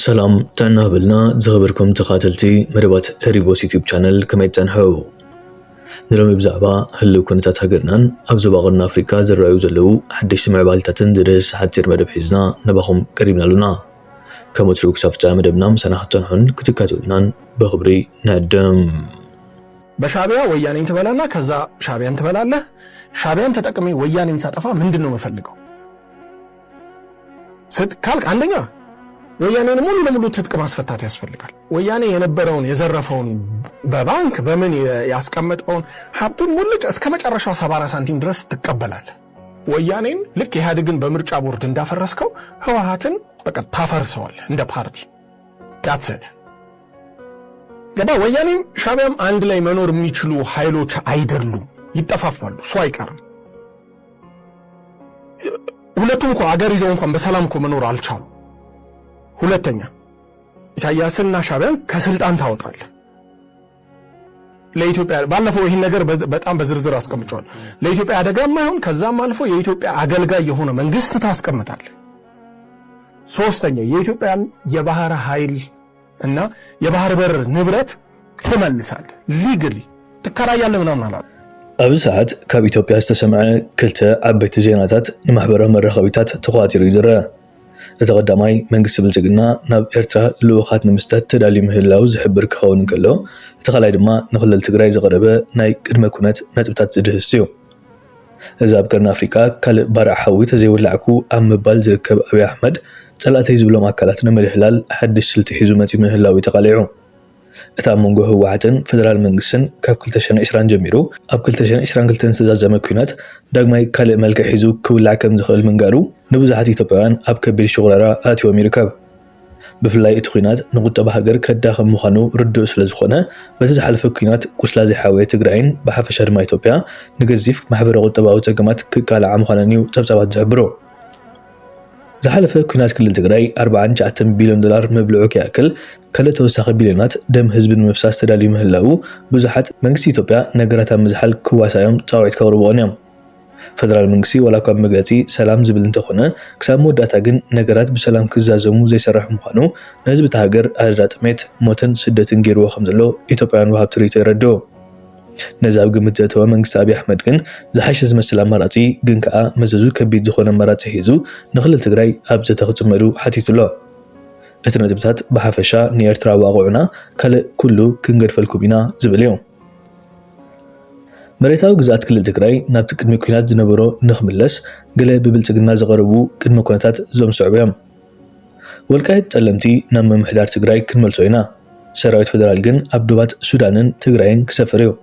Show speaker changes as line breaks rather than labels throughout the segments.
سلام تعنا بلنا زغبركم تقاتلتي مربات ريفوس يوتيوب channel كما يتنحو نلوم بزعبا هلو كنتات هجرنان أبزو باغرنا أفريكا زرعيو زلو حدش سمع بالتاتن درس حتير مدب حزنا نباهم قريبنا لنا كما تروك سافتا مدبنا مسانا حتنحن كتكاتلنان بخبري نعدم
بشابيا ويانين تبالانا كذا شابيان تبالانا شابيان تتاكمي ويانين ساتفا ምንድነው መፈልገው ካልክ አንደኛ ወያኔን ሙሉ ለሙሉ ትጥቅ ማስፈታት ያስፈልጋል። ወያኔ የነበረውን የዘረፈውን በባንክ በምን ያስቀመጠውን ሀብቱን ሙልጭ እስከ መጨረሻው 74 ሳንቲም ድረስ ትቀበላል። ወያኔን ልክ ኢህአዴግን በምርጫ ቦርድ እንዳፈረስከው ህወሓትን በቃ ታፈርሰዋል እንደ ፓርቲ ዳትሰት ገባ። ወያኔም ሻቢያም አንድ ላይ መኖር የሚችሉ ኃይሎች አይደሉም፣ ይጠፋፋሉ። ሷ አይቀርም። ሁለቱም እኮ አገር ይዘው እንኳን በሰላም እኮ መኖር አልቻሉ። ሁለተኛ ኢሳያስና ሻቢያን ከስልጣን ታወጣል። ለኢትዮጵያ ባለፈው ይሄን ነገር በጣም በዝርዝር አስቀምጫለሁ። ለኢትዮጵያ አደጋማ ይሁን ከዛም አልፎ የኢትዮጵያ አገልጋይ የሆነ መንግስት ታስቀምጣል። ሶስተኛ የኢትዮጵያን የባህር ኃይል እና የባህር በር ንብረት ትመልሳል። ሊግሊ ትከራያለህ ምናምን አላ
أبسعت كاب إثيوبيا استسمع كلتا عبيت زيناتات نمحبرها مرخبيتات تخاطر يدرى أتقدماي منقس بلتقنا ناب إرترا لوخات نمستات تدالي مهلاو زحبر كخون كله تخلي دما نخلل تقراي زغربة ناي قدما كونات نتبتات زدهستيو إذا أبكرنا أفريكا كال بارع حوي تزيور لعكو أم بال زركب أبي أحمد تلات هيزبلو ماكالاتنا من الهلال حد السلت حزوماتي مهلاوي تقاليعو أتامونغو هواتن فدرال منقسن كاب كلتشان إشران جميرو أب كلتشان إشران كلتن سزازة مكونات داقماي كالي ملك حيزو كول عكم زخل منقارو نبزاحاتي طبعان أب كبير شغلارا آتيو أميركاب بفلاي إتخوينات نقود بهاجر كداخل مخانو ردو سلازخونا بتزحل فكوينات كسلازي حاوية تقرعين بحافة شهر ما إثيوبيا نقزيف محبر غود تباو تقامات كالع مخانانيو تبتابات زحبرو زحلف كونات كل تقراي 4.9 بليون دولار مبلغ كأكل كل توسخ بليونات دم حزب المفساس تدالي مهلاو بزحت منقسي إثيوبيا نقراتها مزحل كواسايم تاوعيت كوربونيوم فدرال منقسي ولا كان مقلاتي سلام زبل انتخونا كسامو داتاقن نقرات بسلام كزازمو زي سرح مخانو نزب تهاجر أرادات ميت موتن سدتن جيرو خمزلو إثيوبيان وهاب تريتو يردو نزاب قمت ذاته منقس أبي أحمد كن زحش زمسل مراتي جن كأ مززو كبيد زخون مراتي هيزو نخل تقراي أبز تختمرو حتيتو لا اتنادبتات بحفشة نيرترا واقعنا كل كله كنجر فالكوبينا زبليو مريتاو جزات كل تقراي نابتك المكونات زنبرو نخملس قلي ببلتقنا زغربو كن مكونات زوم صعبيام والكايت تعلمتي نام محدار تقراي كن ملتوينا سراويت فدرال جن أبدوبات سودانن تقراين كسفريو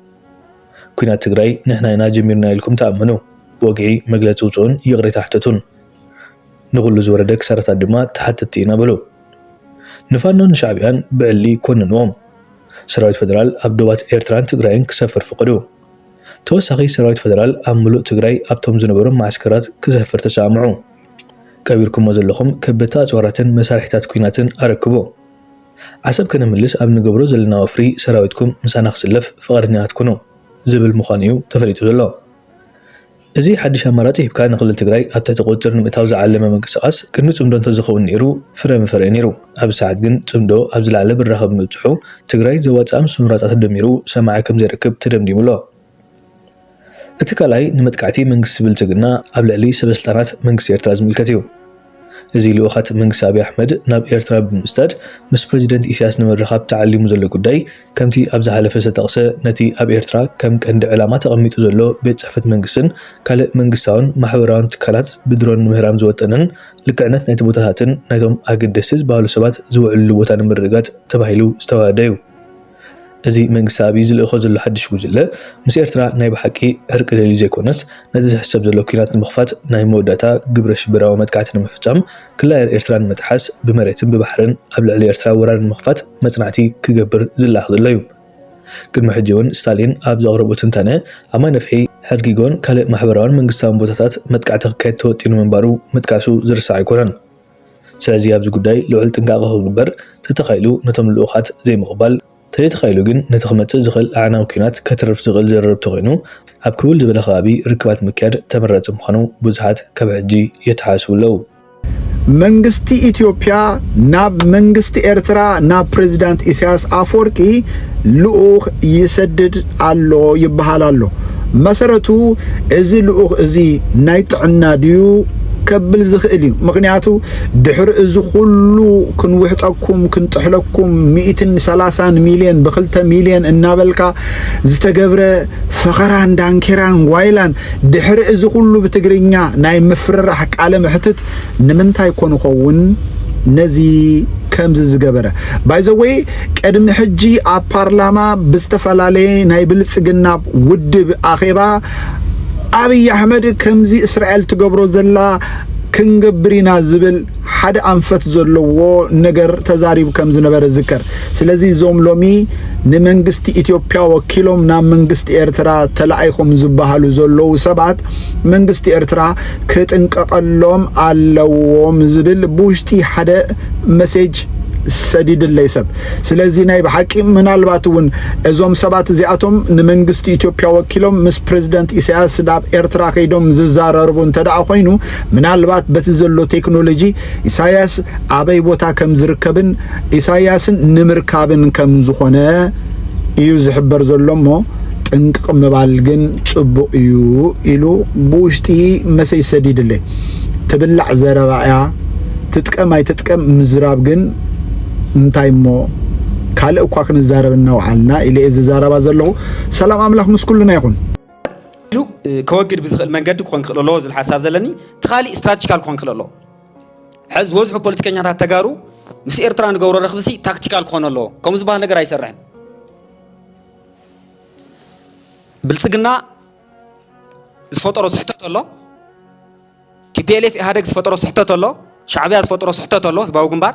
كنا تقراي نحنا جميرنا لكم تأمنوا وقعي مقلة وطون يغري تحتتون نغل زوردك سارت الدماء تحت التينا بلو نفانون شعبيان بعلي كون نوم سراويت فدرال أبدوات إيرتران تقراين كسفر فقدو توسخي سراويت فدرال أملو تقراي أبتهم زنبرون معسكرات كسفر تسامعو كبيركم وزلخم كبتات وراتن مسارحتات كويناتن أركبو عسب كنا ملس أبن قبرو زلنا وفري سراويتكم مسانخ سلف فقرنيات كونو زبل مخانيو تفريتو دلو ازي حدش اماراتي بكا نقل تقراي ابتا تقوتر نمتاو زعلمه منقساس كنو صمدو تزخون نيرو فرم فرينيرو اب ساعت جن صمدو اب زلعله بالرهب مبصحو تقراي زواتام سمرات تدميرو سماع كم زيركب تدمديملو اتكالاي نمتقعتي منقس بلتقنا اب لعلي سبسلطانات منقس إيرترا زملكتيو ازي لوخات منقس أبي أحمد ناب إيرترا بمستاد مس بريزيدنت إسياس نمرخاب تعليمو زلو قداي كمتي أبزا حلفة ستقصى نتي أب إيرترا كم كند علامات أغميتو زلو بيت صحفة منقسن كالي منقساون محوران تكالات بدرون مهرام زواتنن لكعنات نايت بوتهاتن نايتهم أقد دستيز باولو سبات زوع اللوبوتان مرقات تباهيلو استوادايو ازي منقس أبي زلو أخوز اللو حدش وزلو مس إيرترا نايب حكي عرق دليل زي كونس نتزح حساب زلو كينات المخفات ناي موداتا قبرش براو مدكعتنا مفتام كلاير إيرتران متحاس بمريتن ببحرن قبل على إيرترا ورار المخفات مصنعتي كقبر زلاح ضليو كل محجون ستالين أبز أغربو تنتاني أما نفحي حرقيقون كالي محبران منقسان بوتاتات مدكعتك كيت توتينو منبارو مدكعسو زرسا يكونن سلازي أبز قداي لوعل تنقاقه قبر تتخيلو نتم اللوخات زي مقبال تيتخيلو جن نتخمت زغل أعنا وكينات كترف زغل زرب تغينو أب كول زبل خابي ركبات مكير تمرات مخانو بزحات كبعجي يتحاسو لو
መንግስቲ ኢትዮጵያ ናብ መንግስቲ ኤርትራ ናብ ፕሬዝዳንት ኢሳያስ አፈወርቂ ልኡኽ ይሰድድ አሎ ይበሃል አሎ መሰረቱ እዚ ልኡኽ እዚ ናይ ጥዕና ድዩ كبل زخيلي مغنياتو دحر ازو كلو كن وحطكم كن تحلكم 130 مليون ب2 مليون النابلكا زتغبره فقران دانكيران وايلان دحر ازو كلو بتغرينيا ناي مفررح قاله محتت نمنتاي كون خون نزي كمز زغبره باي ذا واي قدم حجي ا بارلاما بستفلالي ناي بلصغنا ودب اخيبا أبي أحمد كمزي إسرائيل تجبرو زلا كنجبرينا زبل حد أنفت زلوا نجر تزاريب كمز نبر الذكر سلزي زوم لومي نمنجست إثيوبيا وكيلوم نام منجست إرترا تلاعيهم زبهالو زلوا سبعة منجست إرترا كت انقلهم علوهم زبل بوشتي حدا مسج سديد الليسب سلازي ناي بحكي من الباتون ازوم سبات زياتهم نمنجست إثيوبيا وكيلوم مس بريزيدنت إساياس داب إرترا كيدوم ززارربون تدعو خوينو من البات بتزلو تكنولوجي إساياس أبي بوتا كم زركبن إساياس نمركابن كم زخونه إيو زحبر زلومو تنق مبالغن صبو إيو إلو بوشتي مسي سديد اللي تبلع زربايا تتقم اي تتقم مزرابغن انتايمو كالو كواكن زاربنا وعلنا الى اذ زاربا زلو سلام املاح مسكلنا يكون
لو كوغد بزخل منقد كون خللو زل حساب زلني تخالي استراتيجيكال كون خللو حز وزحو بوليتيكانيات تغارو مس ايرترا نغورو رخبسي تاكتيكال كونلو كوم زبا نغير ايسرحن بلصقنا زفطرو صحتتلو كيبيلف احدق زفطرو صحتتلو شعبيا زفطرو صحتتلو زباو غنبار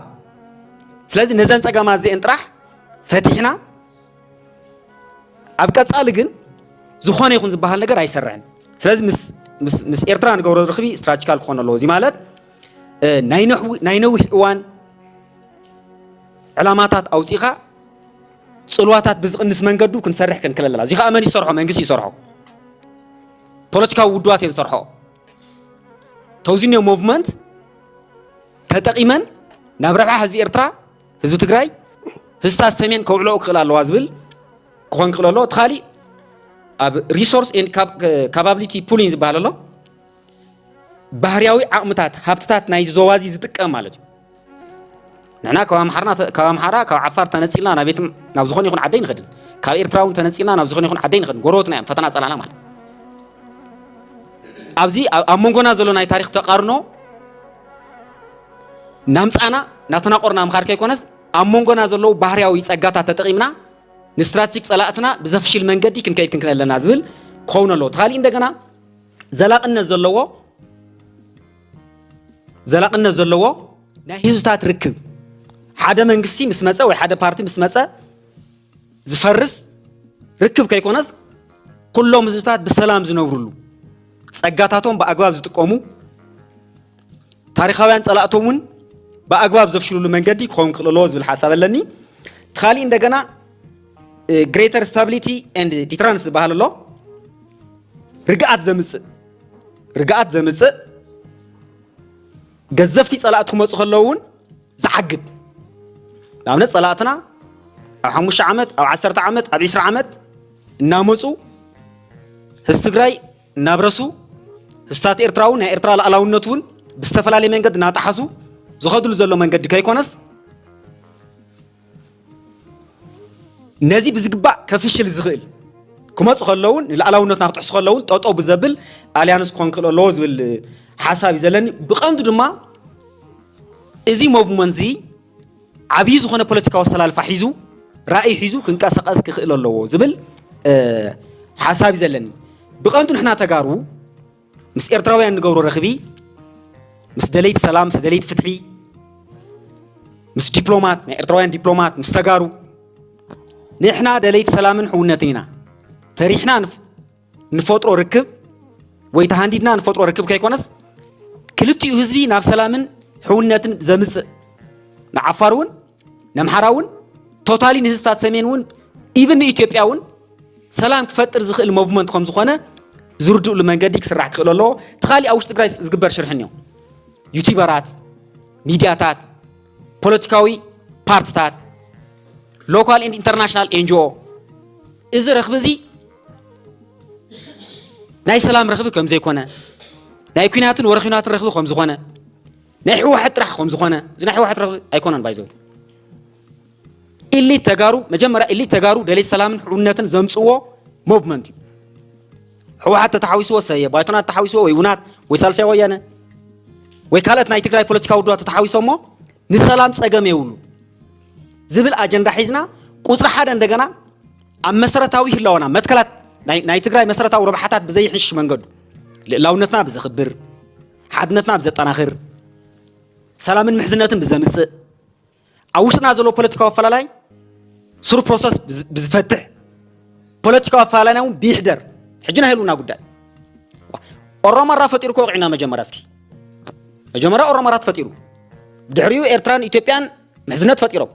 سلازي نزان صقاما زي انطرح فتحنا ابقصال ግን ዝኾነ ይኹን ዝበሃል ነገር አይሰራን ስለዚህ ምስ ኤርትራ ንገብሮ ረኽቢ ስትራቴጂካል ኮነሎ እዚ ማለት ናይ ነዊሕ እዋን ዕላማታት አውፂኻ ጽልዋታት ብዝቕንስ መንገዱ ክንሰርሕ ክንከለላ እዚ ኸ አመን ይሰርሖ መንግስት ይሰርሖ ፖለቲካዊ ውድዋት ይሰርሖ ተውዚንዮ ሙቭመንት ተጠቂመን ናብ ረብዓ ህዝቢ ኤርትራ ህዝቢ ትግራይ ህዝታት ሰሜን ከውዕሎ ክኽላል ዋዝብል ኮን ክኽላሎ ተኻሊ ኣብ ሪሶርስ ኤንድ ካፓቢሊቲ ፑሊንግ ዝበሃለሎ ባህርያዊ ዓቕምታት ሃብትታት ናይ ዞዋዚ ዝጥቀም ማለት እዩ ንሕና ካብ ኣምሓራ ካብ ዓፋር ተነፂልና ናብ ዝኾነ ይኹን ዓደይ ንኽድን ካብ ኤርትራ እውን ተነፂልና ናብ ዝኾነ ይኹን ዓደይ ንኽድን ጎረቤትና እዮም ፈተና ፀላና ማለት ኣብዚ ኣብ መንጎና ዘሎ ናይ ታሪክ ተቃርኖ ናምፃና ናተናቆርና ምኻርካ ይኮነስ ኣብ መንጎና ዘሎ ባህርያዊ ፀጋታት ተጠቂምና ንስትራቴጂክ ፀላእትና ብዘፍሽል መንገዲ ክንከይድ ክንክለለና ዝብል ክኸውን ኣሎ ተኻሊ እንደገና ዘላቕነት ዘለዎ ናይ ህዝብታት ርክብ ሓደ መንግስቲ ምስ መፀ ወይ ሓደ ፓርቲ ምስ መፀ ዝፈርስ ርክብ ከይኮነስ ኩሎም ህዝብታት ብሰላም ዝነብሩሉ ፀጋታቶም በአግባብ ዝጥቀሙ ታሪኻውያን ፀላእቶምን በአግባብ ዘፍሽሉሉ መንገዲ ክኸውን ክልሎ ዝብል ሓሳብ ኣለኒ ተኻሊ እንደገና greater stability and deterrence ባህልሎ ርግኣት ዘምጽእ ገዘፍቲ ፀላእት ክመፁ ከለውን ዝዓግድ ንኣብነት ፀላእትና ኣብ 5 ዓመት ኣብ 10 ዓመት ኣብ 20 ዓመት እናመፁ ህዝቢ ትግራይ እናብረሱ ህዝታት ኤርትራውን ናይ ኤርትራ ሉዓላውነቱን ብዝተፈላለየ መንገዲ እናጣሓሱ ዝኸድሉ ዘሎ መንገዲ ከይኮነስ ነዚ ብዝግባእ ከፍሽል ዝኽእል ክመፁ ከለውን ንላዕላውነትና ክጥሕሱ ከለውን ጠጠው ብዘብል ኣልያንስ ክኾን ክእሎ ዝብል ሓሳብ እዩ ዘለኒ ብቐንዱ ድማ እዚ ሙቭመንት እዚ ዓብዪ ዝኾነ ፖለቲካዊ ኣሰላልፋ ሒዙ ራእይ ሒዙ ክንቀሳቐስ ክኽእል ኣለዎ ዝብል ሓሳብ እዩ ዘለኒ ብቐንዱ ንሕና ተጋሩ ምስ ኤርትራውያን ንገብሮ ረኽቢ ምስ ደለይቲ ሰላም ምስ ደለይቲ ፍትሒ ምስ ዲፕሎማት ናይ ኤርትራውያን ዲፕሎማት ምስ ተጋሩ ንሕና ደለይቲ ሰላምን ሕውነትን ኢና ፈሪሕና ንፈጥሮ ርክብ ወይ ተሃንዲድና ንፈጥሮ ርክብ ከይኮነስ ክልቲኡ ህዝቢ ናብ ሰላምን ሕውነትን ዘምፅእ ንዓፋር እውን ንኣምሓራ እውን ቶታሊ ንህዝብታት ሰሜን እውን ኢቭን ንኢትዮጵያ እውን ሰላም ክፈጥር ዝኽእል ሙቭመንት ከም ዝኾነ ዝርድኡሉ መንገዲ ክስራሕ ክኽእል ኣለዎ ተኻሊ ኣብ ውሽጢ ትግራይ ዝግበር ሽርሕን እዮም ዩቲዩበራት ሚዲያታት ፖለቲካዊ ፓርቲታት ሎካል ኤንድ ኢንተርናሽናል ኤንጂኦ እዚ ረኽቢ እዚ ናይ ሰላም ረኽቢ ከም ዘይኮነ ናይ ኩናትን ወረኺናትን ረኽቢ ከም ዝኾነ ናይ ሕወሓት ጥራሕ ከም ዝኾነ እዚ ናይ ሕወሓት ረኽቢ ኣይኮነን ባይዘው ኢሊት ተጋሩ መጀመርያ ኢሊት ተጋሩ ደሌ ሰላምን ሕውነትን ዘምጽዎ ሙቭመንት እዩ ሕወሓት ተተሓዊስዎ ሰየ ባይቶናት ተተሓዊስዎ ወይ ውናት ወይ ሳልሳይ ወያነ ወይ ካልኦት ናይ ትግራይ ፖለቲካዊ ውድባት ተተሓዊሶሞ ንሰላም ፀገም የብሉ ዝብል አጀንዳ ሒዝና ቁፅሪ ሓደ እንደገና ኣብ መሰረታዊ ህላውና መትከላት ናይ ትግራይ መሰረታዊ ረብሓታት ብዘይሕሽ መንገዱ ልዕላውነትና ብዘኽብር ሓድነትና ብዘጠናኽር ሰላምን ምሕዝነትን ብዘምጽእ ኣብ ውሽጥና ዘሎ ፖለቲካዊ ኣፈላላይ ስሩ ፕሮሰስ ብዝፈትሕ ፖለቲካዊ ኣፈላላይ እውን ቢሕደር ሕጂና ሄሉና ጉዳይ ኦሮማራ ፈጢሩ ከውቂና መጀመርያ እስኪ መጀመርያ ኦሮማራ ተፈጢሩ ብድሕሪኡ ኤርትራን ኢትዮጵያን ምሕዝነት ፈጢሮም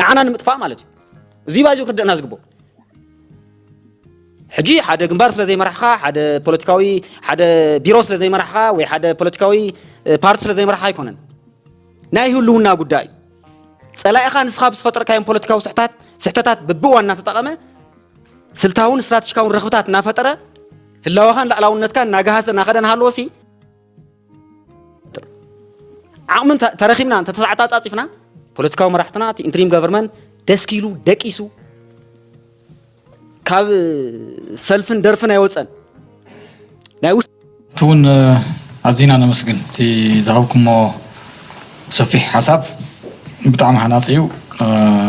ንዓና ንምጥፋእ ማለት እዩ እዚ ባይዞ ክርደእና ዝግቦ ሕጂ ሓደ ግንባር ስለ ዘይመራሕኻ ሓደ ፖለቲካዊ ሓደ ቢሮ ስለ ዘይመራሕኻ ወይ ሓደ ፖለቲካዊ ፓርቲ ስለ ዘይመራሕኻ ኣይኮነን ናይ ህልውና ጉዳይ ፀላኢኻ ንስኻ ብዝፈጠርካዮም ፖለቲካዊ ስሕተታት በብዋና ተጠቐመ ስልታውን ስትራቴጂካውን ረኽብታት እናፈጠረ ህላዋኻን ላዕላውነትካ እናጋሃሰ እናኸደ ናሃለወሲ ዓቕምን ተረኺብና ተተዓጣጣፂፍና ፖለቲካዊ መራሕትና ኢንትሪም ገቨርንመንት ደስኪሉ ደቂሱ ካብ ሰልፍን ደርፍን ኣይወፀን ናይ ውሽጥ
ትውን ኣዚና ነመስግን እቲ ዘኸብኩሞ ሰፊሕ ሓሳብ ብጣዕሚ ሓናፅዩ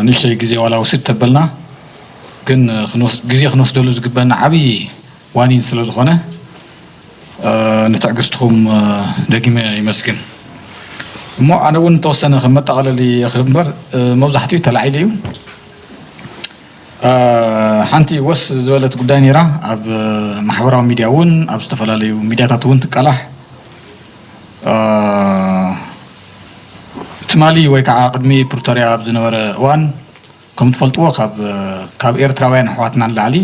ንእሽተይ ግዜ ዋላ ውስድ ተበልና ግን ግዜ ክንወስደሉ ዝግበአና ዓብዪ ዋኒን ስለ ዝኾነ ንትዕግስትኩም ደጊመ ይመስግን እሞ ኣነ እውን ተወሰነ ከም መጠቃለሊ እምበር መብዛሕትኡ ተላዒሉ እዩ ሓንቲ ወስ ዝበለት ጉዳይ ነይራ ኣብ ማሕበራዊ ሚድያ እውን ኣብ ዝተፈላለዩ ሚድያታት እውን ትቃላሕ ትማሊ ወይ ከዓ ቅድሚ ፕሪቶሪያ ኣብ ዝነበረ እዋን ከም ትፈልጥዎ ካብ ኤርትራውያን ኣሕዋትና ንላዕሊ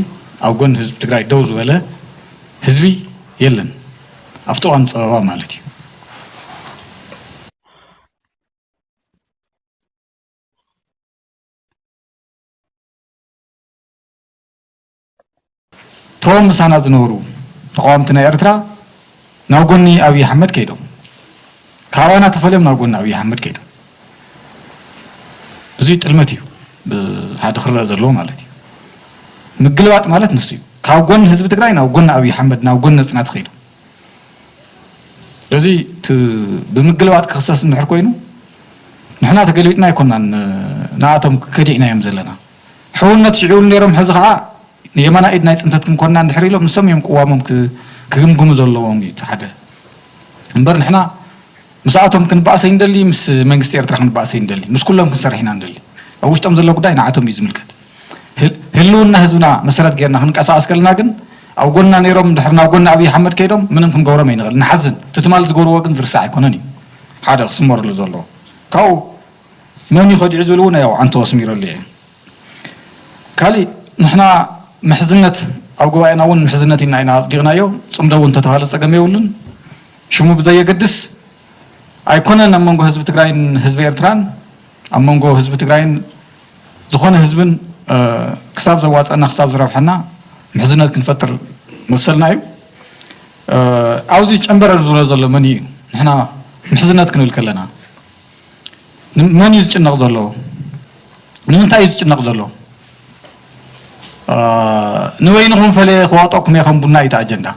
ኣብ ጎኒ ህዝቢ ትግራይ ደው ዝበለ ህዝቢ የለን ኣብቲ እዋን ፀበባ ማለት እዩ ቶም ምሳና ዝነበሩ ተቃዋምቲ ናይ ኤርትራ ናብ ጎኒ ኣብዪ ኣሕመድ ከይዶም ካባና ተፈልዮም ናብ ጎኒ ኣብዪ ኣሕመድ ከይዶም እዚ ጥልመት እዩ ብሓደ ክረአ ዘለዎ ማለት እዩ ምግልባጥ ማለት ንሱ እዩ ካብ ጎኒ ህዝቢ ትግራይ ናብ ጎኒ ኣብዪ ኣሕመድ ናብ ጎኒ ነፅናት ከይዱ ስለዚ ብምግልባጥ ክክሰስ እንድሕር ኮይኑ ንሕና ተገሊቢጥና ኣይኮናን ንኣቶም ከዲዕናዮም ዘለና ሕውነት ሽዑሉ ነይሮም ሕዚ ከዓ የማና ኢድ ናይ ፅንተት ክንኮንና እንድሕር ኢሎም ንሶም እዮም ቅዋሞም ክግምግሙ ዘለዎም እዩ ሓደ እምበር ንሕና ምስኣቶም ክንበኣሰይ እንደሊ ምስ መንግስቲ ኤርትራ ክንበኣሰይ እንደሊ ምስ ኩሎም ክንሰርሕ ኢና እንደሊ ኣብ ውሽጦም ዘሎ ጉዳይ ንዓቶም እዩ ዝምልከት ህልውና ህዝብና መሰረት ጌርና ክንቀሳቀስ ከለና ግን ኣብ ጎንና ነይሮም እንድሕር ናብ ጎኒ ኣብዪ ኣሕመድ ከይዶም ምንም ክንገብሮም ኣይንኽእል ንሓዝን እቲ ትማል ዝገብርዎ ግን ዝርሳዕ ኣይኮነን እዩ ሓደ ክስመረሉ ዘለዎ ካብኡ መን እዩ ከዲዑ ዝብል እውን ያው ዓንተ ወስሚረሉ እየ ካሊእ ንሕና ምሕዝነት ኣብ ጉባኤና እውን ምሕዝነት ኢና ኣፅዲቕናዮ ፅምዶ እውን ተተባሃለ ፀገም የብሉን ሽሙ ብዘየገድስ ኣይኮነን ኣብ መንጎ ህዝቢ ትግራይን ህዝቢ ኤርትራን ኣብ መንጎ ህዝቢ ትግራይን ዝኾነ ህዝብን ክሳብ ዘዋፀና ክሳብ ዝረብሐና ምሕዝነት ክንፈጥር መሰልና እዩ ኣብዚ ጨንበረ ዝብሎ ዘሎ መን እዩ ንሕና ምሕዝነት ክንብል ከለና መን እዩ ዝጭነቕ ዘሎ ንምንታይ እዩ ዝጭነቕ ዘሎ ንበይንኹም ፈለየ ክዋጦኩም የኸም ቡና ኢታ ኣጀንዳ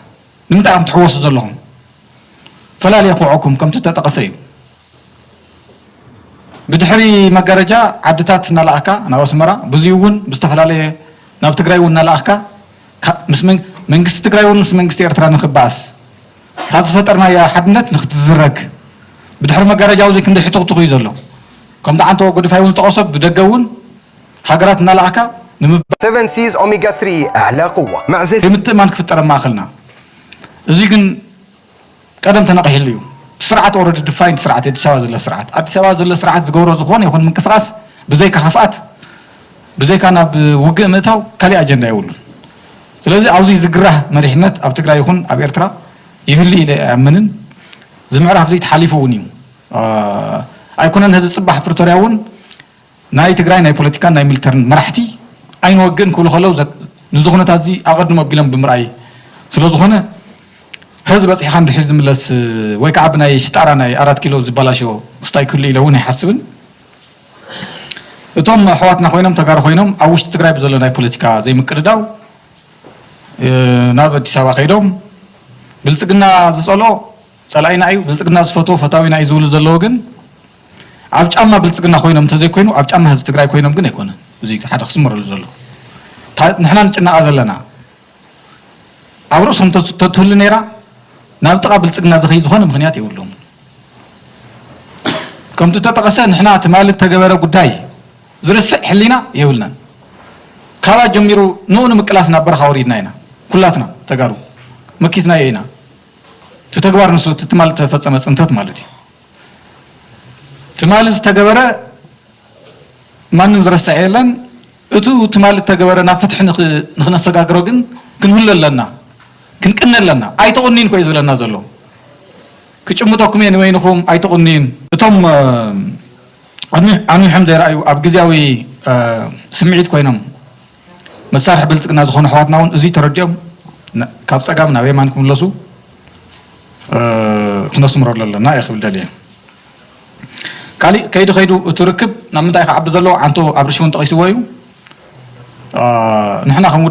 ንምንታይ ከም ትሕወሱ ዘለኹም ፈላልየ ክውዖኩም ከምቲ ዝተጠቐሰ እዩ ብድሕሪ መጋረጃ ዓድታት እናለኣኽካ ናብ ኣስመራ ብዙይ እውን ብዝተፈላለየ ናብ ትግራይ እውን እናለኣኽካ ምስ መንግስቲ ትግራይ እውን ምስ መንግስቲ ኤርትራ ንክበኣስ ካብ ዝፈጠርናዮ ሓድነት ንክትዝረግ ብድሕሪ መጋረጃ ውዘይ ክንደይ ሕትኽትኽ እዩ ዘሎ ከምቲ ዓንተ ጎዲፋይ እውን ዝጠቐሶ ብደገ እውን ሃገራት እናለኣኽካ
7 Seas Omega 3 أعلى قوة مع زيت
ምትእማን ክፍጠር ማእኸልና እዚ ግን ቀደም ተነቂሕሉ እዩ ስርዓት ኦልሬዲ ዲፋይንድ ስርዓት ኣዲስ ኣበባ ዘሎ ስርዓት ኣዲስ ኣበባ ዘሎ ስርዓት ዝገብሮ ዝኾነ ይኹን ምንቅስቃስ ብዘይካ ከፍኣት ብዘይካ ናብ ውግእ ምእታው ካሊእ ኣጀንዳ የብሉን ስለዚ ኣብዚ ዝግራህ መሪሕነት ኣብ ትግራይ ይኹን ኣብ ኤርትራ ይህሉ ኢለ ኣይኣምንን زمعرف زيت حليفوني أيكونن هذا الصباح بريتورياون ناي تجري ناي بوليتيكان ناي ميلترن مرحتي أين وجن كل خلوا نزخنا تازي أقدر ما بقولهم بمرأي سلزخنا هذا بس يخان حزب ملس ويك عبنا يشتعرنا 4 كيلو زبالاشو مستاي كل لون يحسبن እቶም ኣሕዋትና ኮይኖም ተጋሩ ኮይኖም ኣብ ውሽጢ ትግራይ ብዘሎ ናይ ፖለቲካ ዘይምቅድዳው ናብ ኣዲስ ኣበባ ከይዶም ብልጽግና ዝጸልኦ ጸላኢና እዩ ብልጽግና ዝፈትዎ ፈታዊና እዩ ዝብሉ ዘለዎ ግን ኣብ ጫማ ብልጽግና ኮይኖም ተዘይኮይኑ ኣብ ጫማ ህዝቢ ትግራይ ኮይኖም ግን ኣይኮነን እዚ ሓደ ክስምረሉ ዘሎ ንሕና ንጭናቐ ዘለና ኣብ ርእሶም ተትህሉ ነይራ ናብ ጥቓ ብልጽግና ዝኸይ ዝኾነ ምክንያት የብሎም ከምቲ ተጠቐሰ ንሕና ትማልት ተገበረ ጉዳይ ዝርስዕ ሕሊና የብልና ካባ ጀሚሩ ንኡን ምቅላስ ናብ በረኻ ወሪድና ኢና ኩላትና ተጋሩ መኪትና ኢና ተተግባር ንሱ ትማል ተፈጸመ ጽንተት ማለት እዩ ትማል ዝተገበረ ማንም ዝረስዕ የለን እቱ ትማል ተገበረ ናብ ፍትሕ ንኽነሰጋግሮ ግን ክንህሉ ኣለና ክንቅነለና ኣይተቆኒን ኮይ ዝብለና ዘሎ ክጭምቶኩም እየ ንወይንኹም ኣይተቆኒን እቶም ኣንዊሖም ዘይረኣዩ ኣብ ግዜያዊ ስምዒት ኮይኖም መሳርሒ ብልጽግና ዝኾኑ ኣሕዋትና እውን እዙይ ተረዲኦም ካብ ፀጋም ናብ የማን ክምለሱ ክነስምረሉ ኣለና እየ ክብል ደልየ ካሊእ ከይዱ ከይዱ እቲ ርክብ ናብ ምንታይ ክዓቢ ዘለዎ ዓንቶ ኣብ ርሺ እውን ጠቒስዎ እዩ ንሕና ከም